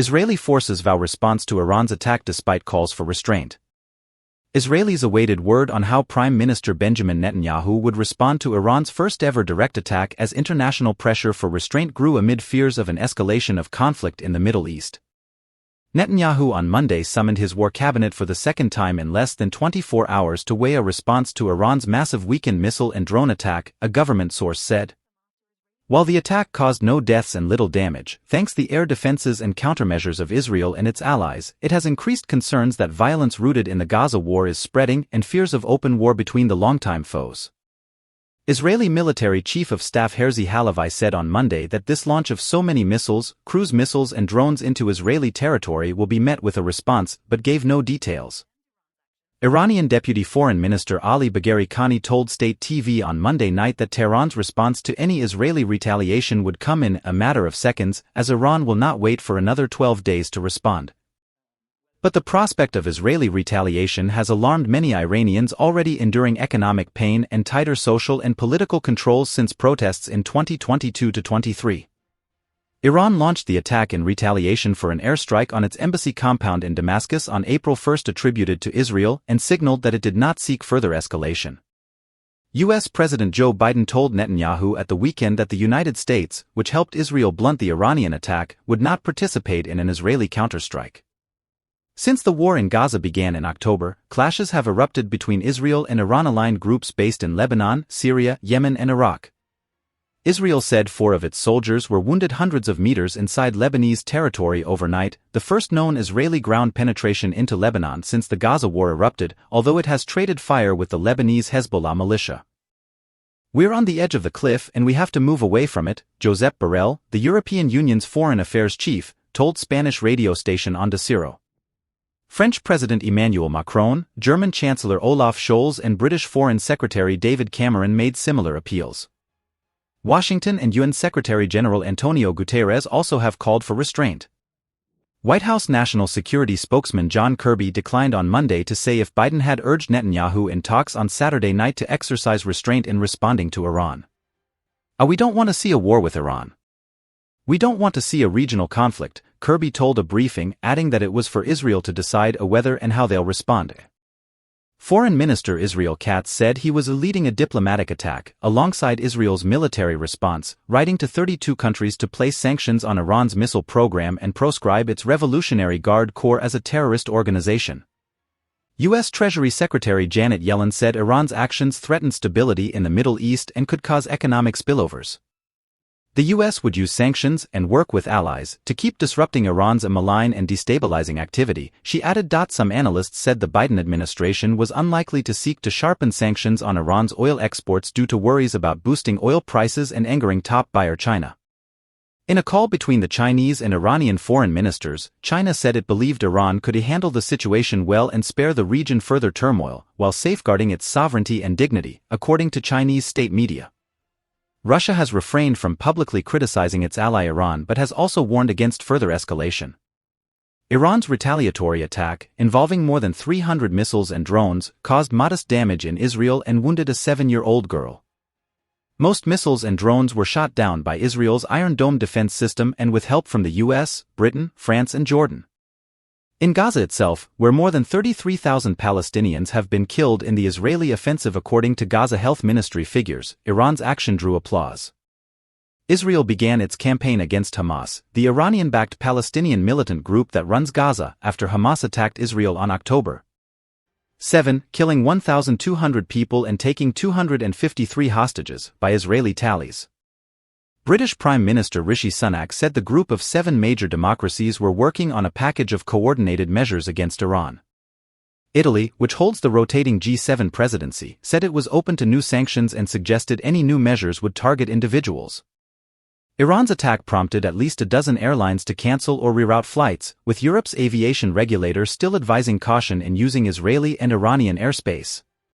Israeli forces vow response to Iran's attack despite calls for restraint. Israelis awaited word on how Prime Minister Benjamin Netanyahu would respond to Iran's first-ever direct attack as international pressure for restraint grew amid fears of an escalation of conflict in the Middle East. Netanyahu on Monday summoned his war cabinet for the second time in less than 24 hours to weigh a response to Iran's massive weekend missile and drone attack, a government source said. While the attack caused no deaths and little damage, thanks to the air defenses and countermeasures of Israel and its allies, it has increased concerns that violence rooted in the Gaza war is spreading and fears of open war between the longtime foes. Israeli military chief of staff Herzi Halevi said on Monday that this launch of so many missiles, cruise missiles and drones into Israeli territory will be met with a response, but gave no details. Iranian Deputy Foreign Minister Ali Bagheri Khani told state TV on Monday night that Tehran's response to any Israeli retaliation would come in a matter of seconds, as Iran will not wait for another 12 days to respond. But the prospect of Israeli retaliation has alarmed many Iranians already enduring economic pain and tighter social and political controls since protests in 2022-23. Iran launched the attack in retaliation for an airstrike on its embassy compound in Damascus on April 1 attributed to Israel and signaled that it did not seek further escalation. U.S. President Joe Biden told Netanyahu at the weekend that the United States, which helped Israel blunt the Iranian attack, would not participate in an Israeli counterstrike. Since the war in Gaza began in October, clashes have erupted between Israel and Iran-aligned groups based in Lebanon, Syria, Yemen and Iraq. Israel said 4 of its soldiers were wounded hundreds of meters inside Lebanese territory overnight, the first known Israeli ground penetration into Lebanon since the Gaza war erupted, although it has traded fire with the Lebanese Hezbollah militia. "We're on the edge of the cliff and we have to move away from it," Josep Borrell, the European Union's foreign affairs chief, told Spanish radio station Onda Cero. French President Emmanuel Macron, German Chancellor Olaf Scholz and British Foreign Secretary David Cameron made similar appeals. Washington and UN Secretary-General Antonio Guterres also have called for restraint. White House National Security spokesman John Kirby declined on Monday to say if Biden had urged Netanyahu in talks on Saturday night to exercise restraint in responding to Iran. We don't want to see a war with Iran. We don't want to see a regional conflict, Kirby told a briefing, adding that it was for Israel to decide whether and how they'll respond. Foreign Minister Israel Katz said he was leading a diplomatic attack, alongside Israel's military response, writing to 32 countries to place sanctions on Iran's missile program and proscribe its Revolutionary Guard Corps as a terrorist organization. U.S. Treasury Secretary Janet Yellen said Iran's actions threaten stability in the Middle East and could cause economic spillovers. The U.S. would use sanctions and work with allies to keep disrupting Iran's malign and destabilizing activity, she added. Some analysts said the Biden administration was unlikely to seek to sharpen sanctions on Iran's oil exports due to worries about boosting oil prices and angering top buyer China. In a call between the Chinese and Iranian foreign ministers, China said it believed Iran could handle the situation well and spare the region further turmoil, while safeguarding its sovereignty and dignity, according to Chinese state media. Russia has refrained from publicly criticizing its ally Iran but has also warned against further escalation. Iran's retaliatory attack, involving more than 300 missiles and drones, caused modest damage in Israel and wounded a 7-year-old girl. Most missiles and drones were shot down by Israel's Iron Dome defense system and with help from the US, Britain, France and Jordan. In Gaza itself, where more than 33,000 Palestinians have been killed in the Israeli offensive according to Gaza Health Ministry figures, Iran's action drew applause. Israel began its campaign against Hamas, the Iranian-backed Palestinian militant group that runs Gaza, after Hamas attacked Israel on October 7, killing 1,200 people and taking 253 hostages, by Israeli tallies. British Prime Minister Rishi Sunak said the group of 7 major democracies were working on a package of coordinated measures against Iran. Italy, which holds the rotating G7 presidency, said it was open to new sanctions and suggested any new measures would target individuals. Iran's attack prompted at least a dozen airlines to cancel or reroute flights, with Europe's aviation regulator still advising caution in using Israeli and Iranian airspace.